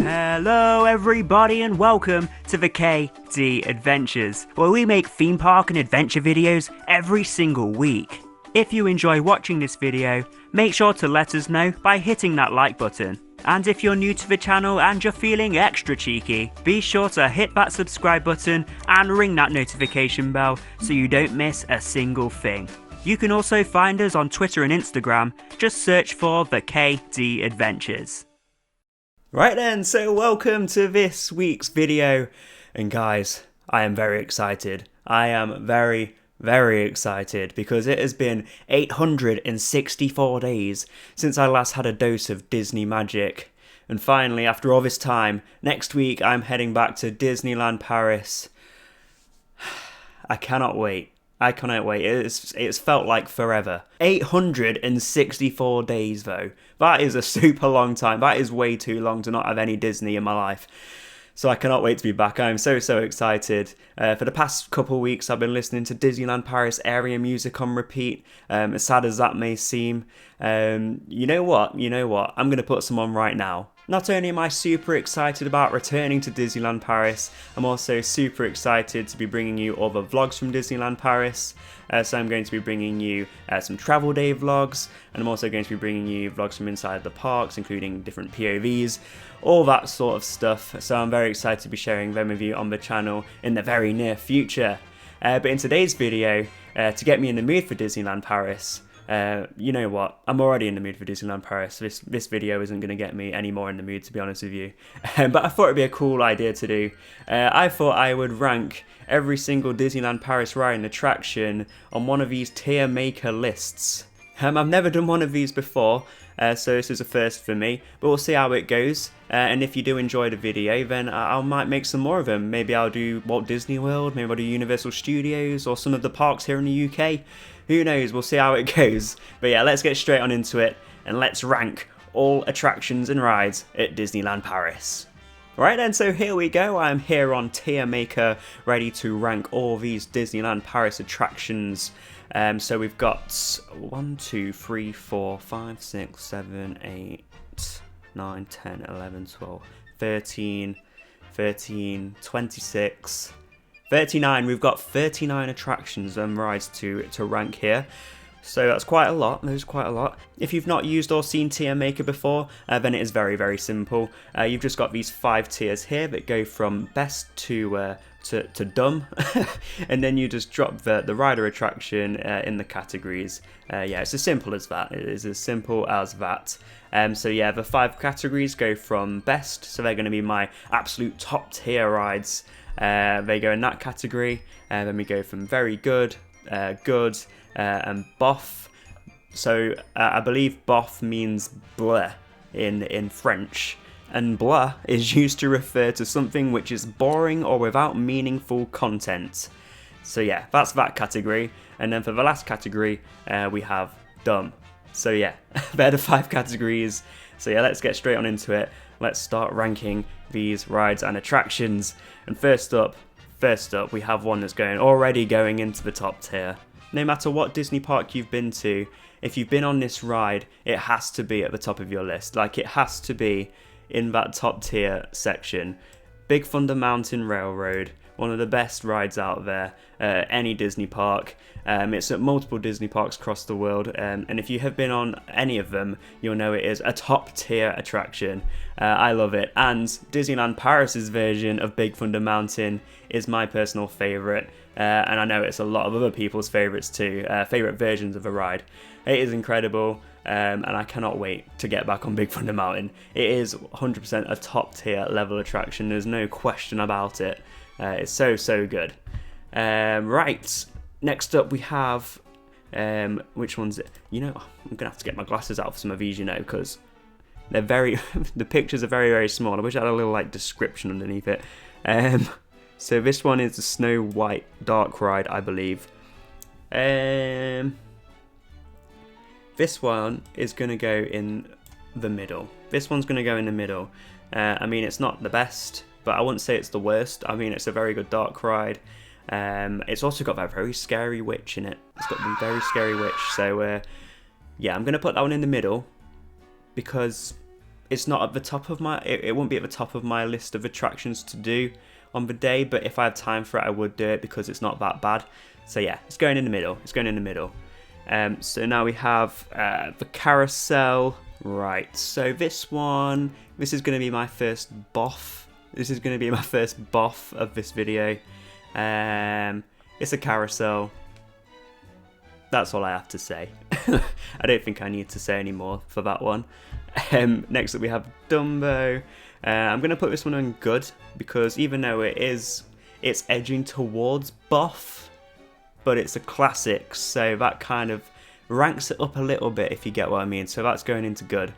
Hello everybody and welcome to the KD Adventures, where we make theme park and adventure videos every single week. If you enjoy watching this video, make sure to let us know by hitting that like button. And if you're new to the channel and you're feeling extra cheeky, be sure to hit that subscribe button and ring that notification bell so you don't miss a single thing. You can also find us on Twitter and Instagram, just search for the KD Adventures. Right then, so welcome to this week's video, and guys, I am very excited. I am very excited because it has been 864 days since I last had a dose of Disney magic. And finally, after all this time, next week I'm heading back to Disneyland Paris. I cannot wait. It's felt like forever. 864 days though. That is a super long time. That is way too long to not have any Disney in my life. So I cannot wait to be back. I am so excited. For the past couple of weeks I've been listening to Disneyland Paris area music on repeat. As sad as that may seem. You know what? I'm going to put some on right now. Not only am I super excited about returning to Disneyland Paris, I'm also super excited to be bringing you all the vlogs from Disneyland Paris. So I'm going to be bringing you some travel day vlogs, and I'm also going to be bringing you vlogs from inside the parks, including different POVs, all that sort of stuff. So I'm very excited to be sharing them with you on the channel in the very near future. But in today's video, to get me in the mood for Disneyland Paris, you know what, I'm already in the mood for Disneyland Paris. This video isn't going to get me any more in the mood, to be honest with you. But I thought it'd be a cool idea to do. I thought I would rank every single Disneyland Paris ride and attraction on one of these tier maker lists. I've never done one of these before, so this is a first for me, but we'll see how it goes. And if you do enjoy the video, then I might make some more of them. Maybe I'll do Walt Disney World, maybe I'll do Universal Studios, or some of the parks here in the UK. Who knows, we'll see how it goes. But yeah, let's get straight on into it, and let's rank all attractions and rides at Disneyland Paris. Right then, so here we go. I'm here on Tier Maker, ready to rank all these Disneyland Paris attractions. So we've got 1, 2, 3, 4, 5, 6, 7, 8, 9, 10, 11, 12, 13, 26, 39. We've got 39 attractions and rides to rank here. So that's quite a lot. There's quite a lot. If you've not used or seen Tier Maker before, then it is very simple. You've just got these 5 tiers here that go from best to dumb, and then you just drop the rider attraction in the categories. Yeah, it's as simple as that. It is as simple as that. So yeah, the 5 categories go from best, so they're going to be my absolute top tier rides. They go in that category. Then we go from very good, good, and bof. So I believe bof means bleh in French, and blah is used to refer to something which is boring or without meaningful content. So yeah, that's that category. And then for the last category, we have dumb. So yeah, they're the 5 categories. So yeah, let's get straight on into it. Let's start ranking these rides and attractions. And first up, we have one that's already going into the top tier. No matter what Disney park you've been to, if you've been on this ride, it has to be at the top of your list. Like, it has to be in that top tier section. Big Thunder Mountain Railroad, one of the best rides out there, any Disney park. It's at multiple Disney parks across the world, and if you have been on any of them, you'll know it is a top tier attraction. I love it, and Disneyland Paris's version of Big Thunder Mountain is my personal favourite, and I know it's a lot of other people's favourites too, favourite versions of the ride. It is incredible, and I cannot wait to get back on Big Thunder Mountain. It is 100% a top tier level attraction, there's no question about it. It's so good. Right, next up we have, which one's it? You know, I'm gonna have to get my glasses out for some of these, you know, because they're the pictures are very small. I wish I had a little like description underneath it. So this one is the Snow White Dark Ride, I believe. This one is gonna go in the middle. This one's gonna go in the middle. I mean, it's not the best, but I wouldn't say it's the worst. I mean, it's a very good dark ride. It's also got that very scary witch in it. It's got the very scary witch. So, yeah, I'm going to put that one in the middle because it's not at the top of my, it won't be at the top of my list of attractions to do on the day, but if I have time for it, I would do it because it's not that bad. So yeah, it's going in the middle. It's going in the middle. So now we have the Carousel. Right, so this is going to be my first boff. This is going to be my first boff of this video. It's a carousel. That's all I have to say. I don't think I need to say any more for that one. Next up we have Dumbo. I'm going to put this one on good because even though it's edging towards boff, but it's a classic, so that kind of ranks it up a little bit, if you get what I mean. So that's going into good.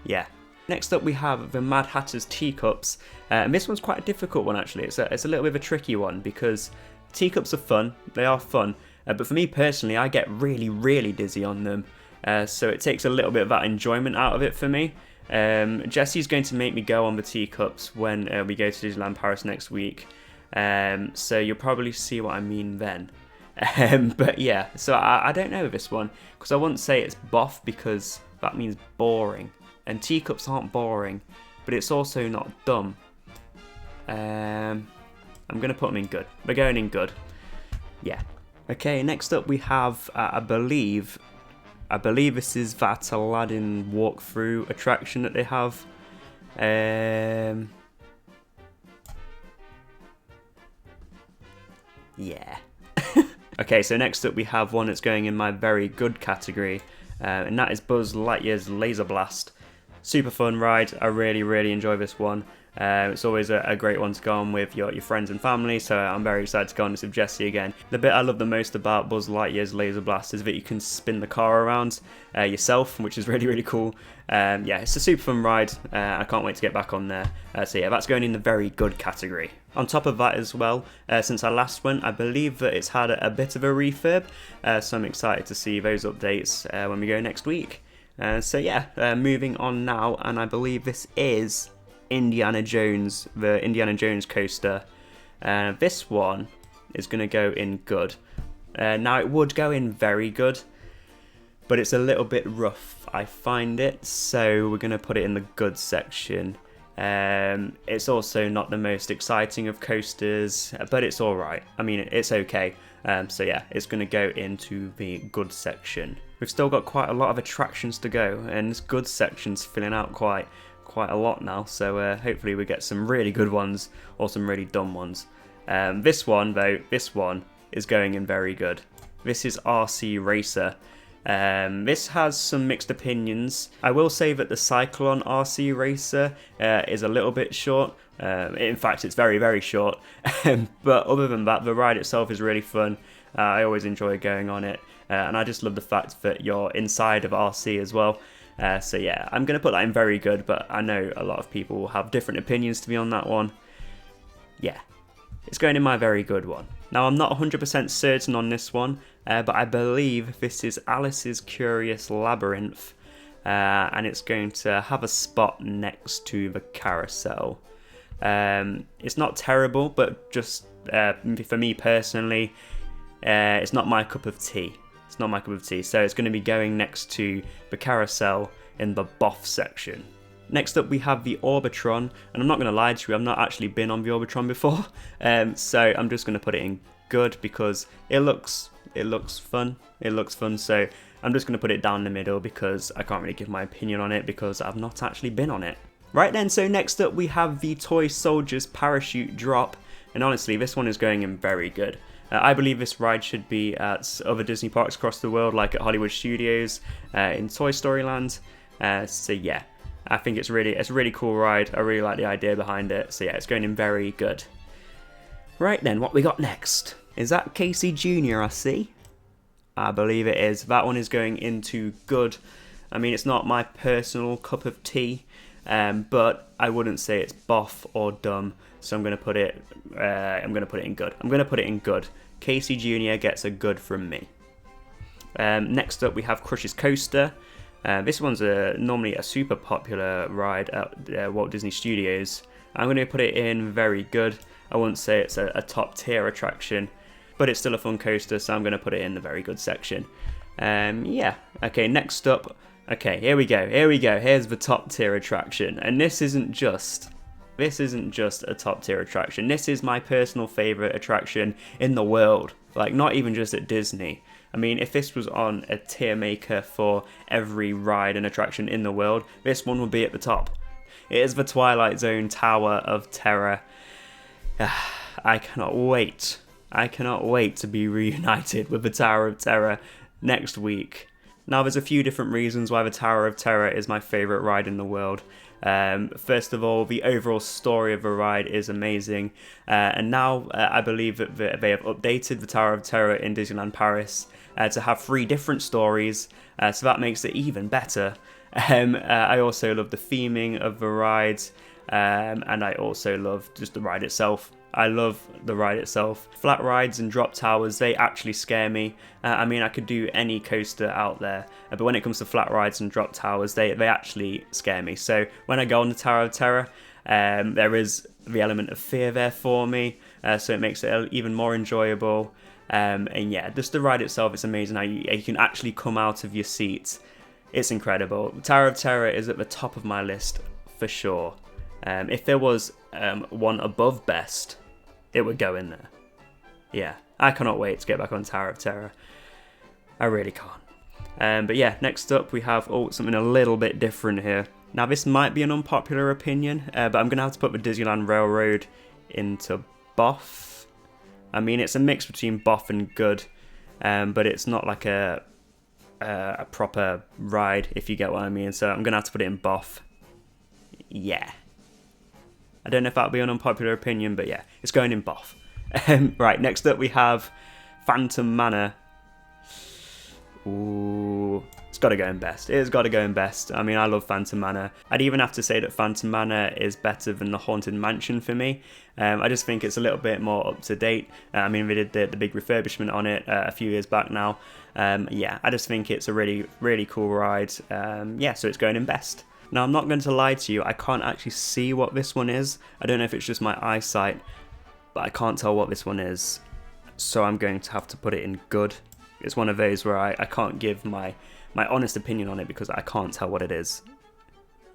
Yeah. Next up we have the Mad Hatter's Teacups. And this one's quite a difficult one actually. It's a little bit of a tricky one because teacups are fun. They are fun. But for me personally, I get really, really dizzy on them. So it takes a little bit of that enjoyment out of it for me. Jesse's going to make me go on the teacups when we go to Disneyland Paris next week. So you'll probably see what I mean then. But yeah, so I don't know this one because I wouldn't say it's boff because that means boring, and teacups aren't boring, but it's also not dumb. I'm gonna put them in good. We're going in good. Yeah. Okay. Next up we have I believe this is that Aladdin walkthrough attraction that they have. Yeah. Okay, so next up we have one that's going in my very good category, and that is Buzz Lightyear's Laser Blast. Super fun ride. I really, really enjoy this one. It's always a great one to go on with your friends and family, so I'm very excited to go on this with Jesse again. The bit I love the most about Buzz Lightyear's Laser Blast is that you can spin the car around yourself, which is really, really cool. Yeah, it's a super fun ride. I can't wait to get back on there. So yeah, that's going in the very good category. On top of that as well, since I last went, I believe that it's had a bit of a refurb, so I'm excited to see those updates when we go next week. So yeah, moving on now, and I believe this is Indiana Jones, the Indiana Jones coaster. This one is going to go in good. Now it would go in very good, but it's a little bit rough, I find it, so we're going to put it in the good section. It's also not the most exciting of coasters, but it's alright. I mean, it's okay. So yeah, it's going to go into the good section. We've still got quite a lot of attractions to go, and this good section's filling out quite a lot now, so hopefully we get some really good ones or some really dumb ones. This one is going in very good. This is RC Racer. This has some mixed opinions. I will say that the Cyclone RC Racer is a little bit short. In fact, it's very, very short. But other than that, the ride itself is really fun. I always enjoy going on it. And I just love the fact that you're inside of RC as well. So yeah, I'm going to put that in very good, but I know a lot of people will have different opinions to me on that one. Yeah, it's going in my very good one. Now, I'm not 100% certain on this one, but I believe this is Alice's Curious Labyrinth, and it's going to have a spot next to the Carousel. It's not terrible, but just for me personally, it's not my cup of tea. It's not my cup of tea, so it's going to be going next to the Carousel in the boff section. Next up we have the Orbitron, and I'm not going to lie to you, I've not actually been on the Orbitron before, so I'm just going to put it in good because it looks fun. It looks fun, so I'm just going to put it down the middle because I can't really give my opinion on it because I've not actually been on it. Right then, so next up we have the Toy Soldiers Parachute Drop, and honestly this one is going in very good. I believe this ride should be at other Disney parks across the world, like at Hollywood Studios, in Toy Story Land. So yeah, I think it's a really cool ride. I really like the idea behind it. So yeah, it's going in very good. Right then, what we got next? Is that Casey Jr. I see? I believe it is. That one is going into good. I mean, it's not my personal cup of tea, but I wouldn't say it's boff or dumb. So I'm going to put it in good. I'm going to put it in good. Casey Jr. gets a good from me. Next up we have Crush's Coaster. This one's normally a super popular ride at Walt Disney Studios. I'm going to put it in very good. I wouldn't say it's a top tier attraction, but it's still a fun coaster, so I'm going to put it in the very good section. Yeah. Okay, next up Okay, here we go. Here's the top tier attraction, and this isn't just a top tier attraction. This is my personal favorite attraction in the world. Like, not even just at Disney. I mean, if this was on a tier maker for every ride and attraction in the world, this one would be at the top. It is the Twilight Zone Tower of Terror. I cannot wait. To be reunited with the Tower of Terror next week. Now, there's a few different reasons why the Tower of Terror is my favourite ride in the world. First of all, the overall story of the ride is amazing. And now I believe that they have updated the Tower of Terror in Disneyland Paris to have 3 different stories. So that makes it even better. I also love the theming of the rides. And I also love just the ride itself. I love the ride itself. Flat rides and drop towers, they actually scare me. I mean, I could do any coaster out there, but when it comes to flat rides and drop towers, they actually scare me. So when I go on the Tower of Terror, there is the element of fear there for me, so it makes it even more enjoyable. And yeah, just the ride itself, it's amazing how you can actually come out of your seat. It's incredible. Tower of Terror is at the top of my list for sure. If there was one above best, it would go in there. Yeah, I cannot wait to get back on Tower of Terror. I really can't. But yeah, next up we have something a little bit different here. Now, this might be an unpopular opinion, but I'm going to have to put the Disneyland Railroad into boff. I mean, it's a mix between boff and good, but it's not like a proper ride, if you get what I mean. So I'm going to have to put it in boff. Yeah. I don't know if that'll be an unpopular opinion, but yeah, it's going in boff. Right, next up we have Phantom Manor. Ooh, it's got to go in best. It has got to go in best. I mean, I love Phantom Manor. I'd even have to say that Phantom Manor is better than the Haunted Mansion for me. I just think it's a little bit more up to date. I mean, we did the big refurbishment on it a few years back now. Yeah, I just think it's a really, really cool ride. Yeah, so it's going in best. Now, I'm not going to lie to you, I can't actually see what this one is. I don't know if it's just my eyesight, but I can't tell what this one is. So I'm going to have to put it in good. It's one of those where I can't give my honest opinion on it because I can't tell what it is.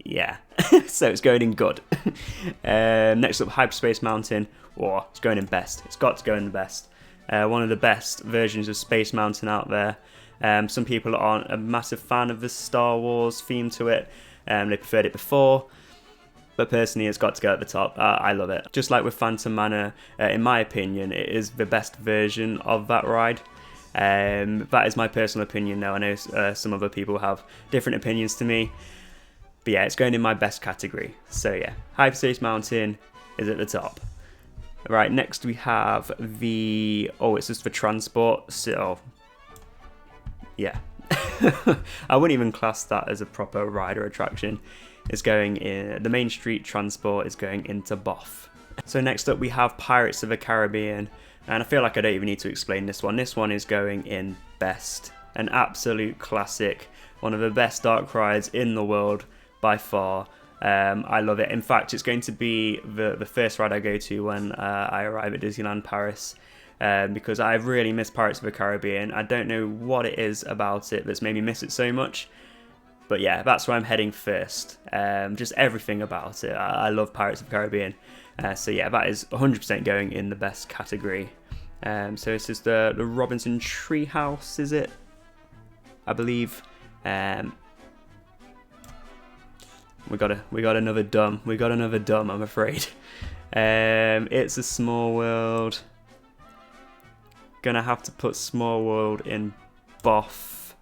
Yeah, so it's going in good. Next up, Hyperspace Mountain. Oh, it's going in best. It's got to go in the best. One of the best versions of Space Mountain out there. Some people aren't a massive fan of the Star Wars theme to it. They preferred it before, but personally it's got to go at the top. I love it. Just like with Phantom Manor, in my opinion, it is the best version of that ride. That is my personal opinion though. I know some other people have different opinions to me, but yeah, it's going in my best category. So yeah, Hyperspace Mountain is at the top. Right, next we have it's just for transport, so yeah. I wouldn't even class that as a proper ride or attraction. It's going in, the Main Street transport is going into boff. So next up we have Pirates of the Caribbean, and I feel like I don't even need to explain this one. This one is going in best. An absolute classic, one of the best dark rides in the world by far. I love it. In fact, it's going to be the first ride I go to when I arrive at Disneyland Paris. Because I really miss Pirates of the Caribbean. I don't know what it is about it that's made me miss it so much. But yeah, that's where I'm heading first. Just everything about it. I love Pirates of the Caribbean. So yeah, that is 100% going in the best category. So this is the Robinson Treehouse, is it? I believe. We got another dumb. We got another dumb, I'm afraid. It's a Small World. Gonna have to put Small World in boff.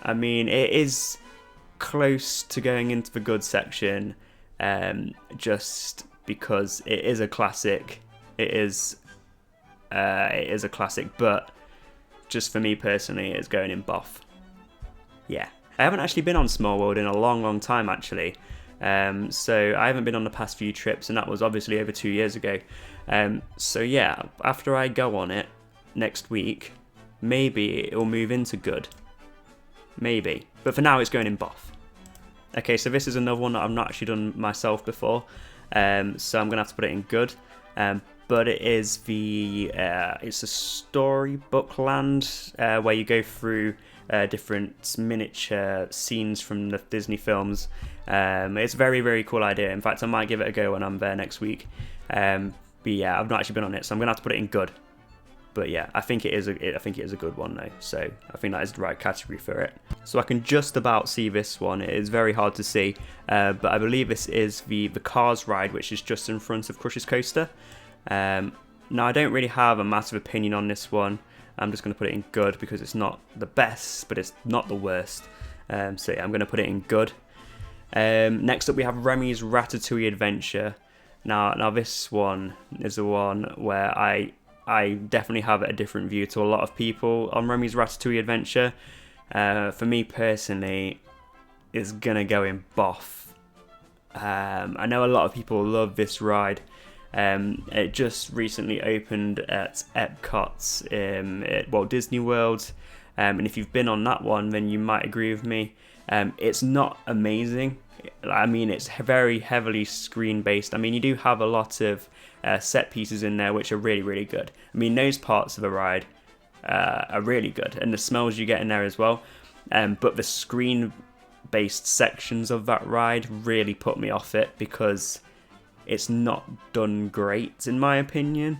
I mean, it is close to going into the good section, just because it is a classic. It is a classic, but just for me personally, it's going in boff. Yeah, I haven't actually been on Small World in a long time actually. So I haven't been on the past few trips, and that was obviously over 2 years ago. So yeah, after I go on it next week, maybe it'll move into good. Maybe. But for now, it's going in boff. Okay, so this is another one that I've not actually done myself before. So I'm going to have to put it in good. But it is it's a storybook land where you go through different miniature scenes from the Disney films. It's a very, very cool idea. In fact, I might give it a go when I'm there next week. But yeah, I've not actually been on it, so I'm gonna have to put it in good. But yeah, I think it is a good one though. So I think that is the right category for it. So I can just about see this one. It is very hard to see, but I believe this is the Cars ride, which is just in front of Crush's Coaster. Now I don't really have a massive opinion on this one. I'm just going to put it in good because it's not the best, but it's not the worst. So yeah, I'm going to put it in good. Next up we have Remy's Ratatouille Adventure. Now this one is the one where I definitely have a different view to a lot of people on Remy's Ratatouille Adventure. For me personally, it's going to go in boff. I know a lot of people love this ride. It just recently opened at Epcot's at Walt Disney World, and if you've been on that one, then you might agree with me. It's not amazing. I mean, it's very heavily screen based. I mean, you do have a lot of set pieces in there which are really, really good. I mean, those parts of the ride are really good, and the smells you get in there as well. But the screen based sections of that ride really put me off it because it's not done great in my opinion.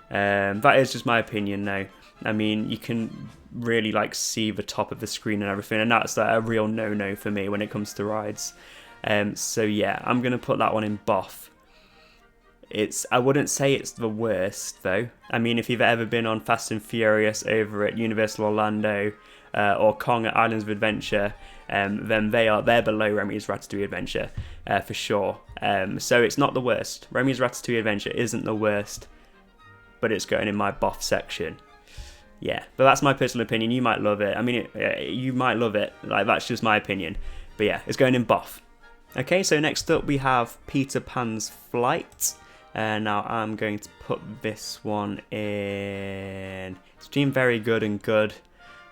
That is just my opinion though. I mean, you can really like see the top of the screen and everything, and that's like a real no-no for me when it comes to rides. So yeah, I'm gonna put that one in boff. I wouldn't say it's the worst though. I mean, if you've ever been on Fast and Furious over at Universal Orlando or Kong at Islands of Adventure, then they're below Remy's Ratatouille Adventure for sure. So it's not the worst. Remy's Ratatouille Adventure isn't the worst, but it's going in my boff section. Yeah, but that's my personal opinion. You might love it. I mean, you might love it. Like, that's just my opinion. But yeah, it's going in boff. Okay, so next up we have Peter Pan's Flight. Now I'm going to put this one in. It's between very good and good.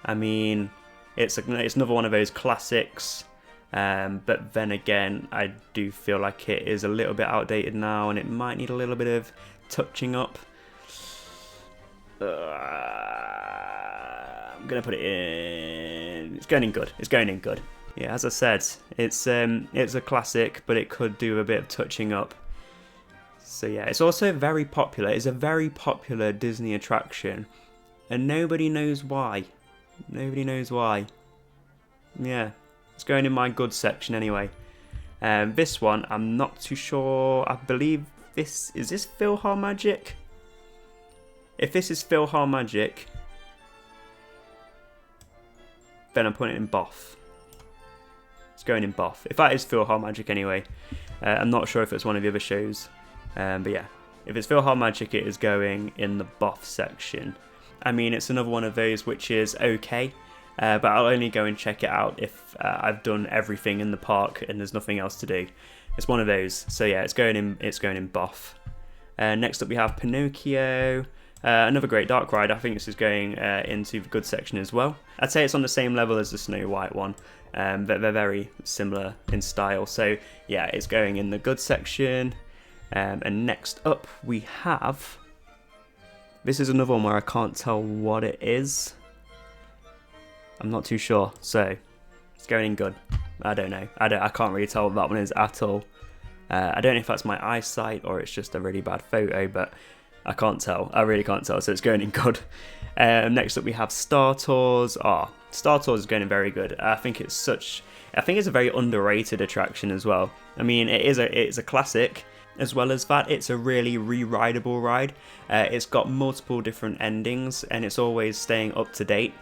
I mean, it's another one of those classics. But then again, I do feel like it is a little bit outdated now, and it might need a little bit of touching up. I'm gonna put it in. It's going in good. It's going in good. Yeah, as I said, it's a classic, but it could do a bit of touching up. So yeah, it's also very popular. It's a very popular Disney attraction, and nobody knows why. Nobody knows why. Yeah, it's going in my good section anyway. This one, I'm not too sure. I believe is this Philharmagic? If this is Philharmagic, then I'm putting it in boff. It's going in boff. If that is Philharmagic anyway. I'm not sure if it's one of the other shows. But yeah, if it's Philharmagic, it is going in the boff section. I mean, it's another one of those which is okay. But I'll only go and check it out if I've done everything in the park and there's nothing else to do. It's one of those. So yeah, it's going in boff. Next up we have Pinocchio. Another great dark ride. I think this is going into the good section as well. I'd say it's on the same level as the Snow White one. They're very similar in style. So yeah, it's going in the good section. And next up we have... This is another one where I can't tell what it is. I'm not too sure. So it's going in good. I don't know. I can't really tell what that one is at all. I don't know if that's my eyesight or it's just a really bad photo, but I can't tell. I really can't tell. So it's going in good. Next up we have Star Tours. Star Tours is going in very good. I think it's a very underrated attraction as well. I mean, it's a classic. As well as that, it's a really re-rideable ride. It's got multiple different endings, and it's always staying up to date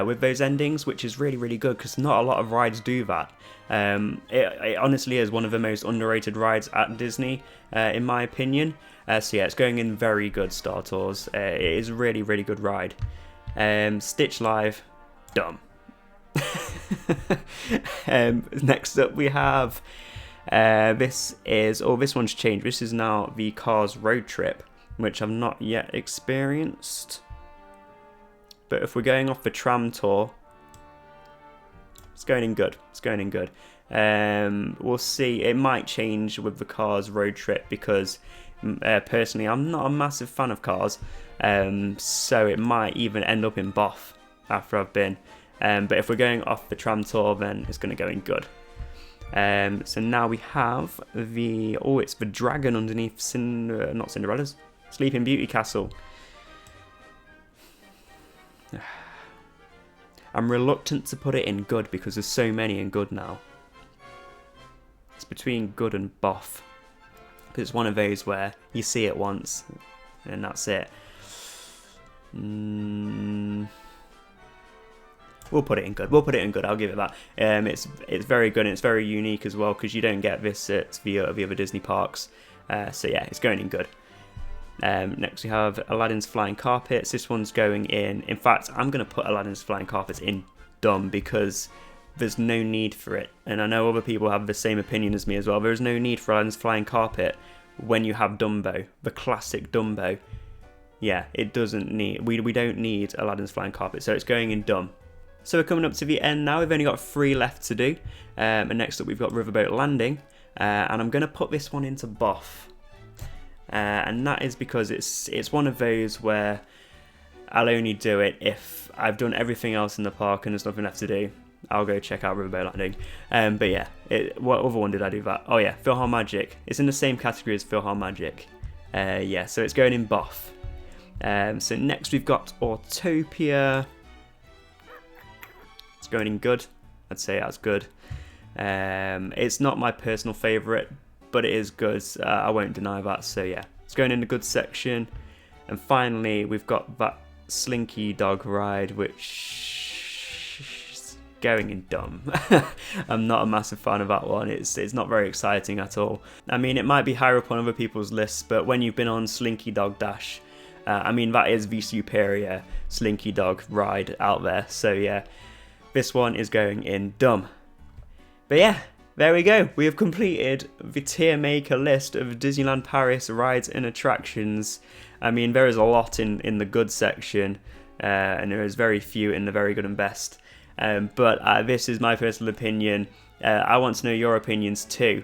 with those endings, which is really, really good because not a lot of rides do that. It honestly is one of the most underrated rides at Disney, in my opinion. So yeah, it's going in very good, Star Tours. It is a really, really good ride. Stitch Live, dumb. Next up we have... this one's changed. This is now the Cars Road Trip, which I've not yet experienced. But if we're going off the tram tour, it's going in good. It's going in good. We'll see. It might change with the Cars Road Trip because personally, I'm not a massive fan of Cars. So it might even end up in boff after I've been. But if we're going off the tram tour, then it's going to go in good. So now we have it's the dragon underneath not Cinderella's, Sleeping Beauty Castle. I'm reluctant to put it in good because there's so many in good now. It's between good and boff. But it's one of those where you see it once and that's it. We'll put it in good. I'll give it that. It's very good and it's very unique as well because you don't get this at the other Disney parks. So yeah, it's going in good. Next we have Aladdin's Flying Carpets. This one's going in. In fact, I'm going to put Aladdin's Flying Carpets in dumb because there's no need for it. And I know other people have the same opinion as me as well. There's no need for Aladdin's Flying Carpet when you have Dumbo, the classic Dumbo. Yeah, it doesn't need. We don't need Aladdin's Flying Carpet, so it's going in dumb. So we're coming up to the end now. We've only got 3 left to do. And next up we've got Riverboat Landing. And I'm going to put this one into boff. And that is because it's one of those where I'll only do it if I've done everything else in the park and there's nothing left to do. I'll go check out Riverboat Landing. But yeah, what other one did I do that? Oh yeah, Philharmagic. It's in the same category as Philharmagic. Yeah, so it's going in boff. So next we've got Autopia. It's going in good. I'd say that's good. It's not my personal favourite, but it is good. I won't deny that. So yeah, it's going in the good section. And finally, we've got that Slinky Dog Ride, which is going in dumb. I'm not a massive fan of that one. It's not very exciting at all. I mean, it might be higher up on other people's lists, but when you've been on Slinky Dog Dash, I mean, that is the superior Slinky Dog Ride out there. So yeah, this one is going in dumb. But yeah, there we go. We have completed the tier maker list of Disneyland Paris rides and attractions. I mean, there is a lot in the good section, and there is very few in the very good and best. But this is my personal opinion. I want to know your opinions too.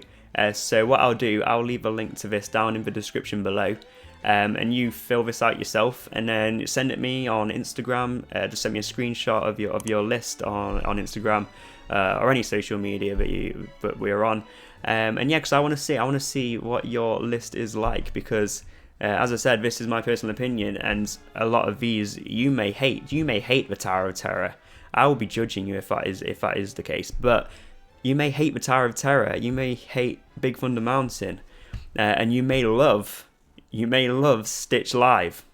So what I'll do, I'll leave a link to this down in the description below. And you fill this out yourself and then send it me on Instagram. Just send me a screenshot of your list on Instagram or any social media that we're on. And yeah, because I want to see what your list is like because as I said, this is my personal opinion, and a lot of these you may hate. You may hate the Tower of Terror. I will be judging you if that is the case. But you may hate the Tower of Terror. You may hate Big Thunder Mountain, and you may love Stitch Live.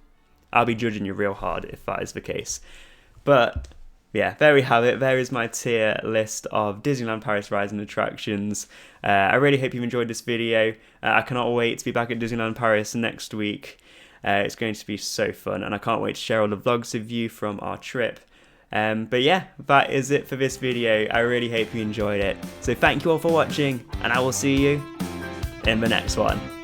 I'll be judging you real hard if that is the case. But yeah, there we have it. There is my tier list of Disneyland Paris rides and attractions. I really hope you've enjoyed this video. I cannot wait to be back at Disneyland Paris next week. It's going to be so fun, and I can't wait to share all the vlogs with you from our trip. But yeah, that is it for this video. I really hope you enjoyed it. So thank you all for watching, and I will see you in the next one.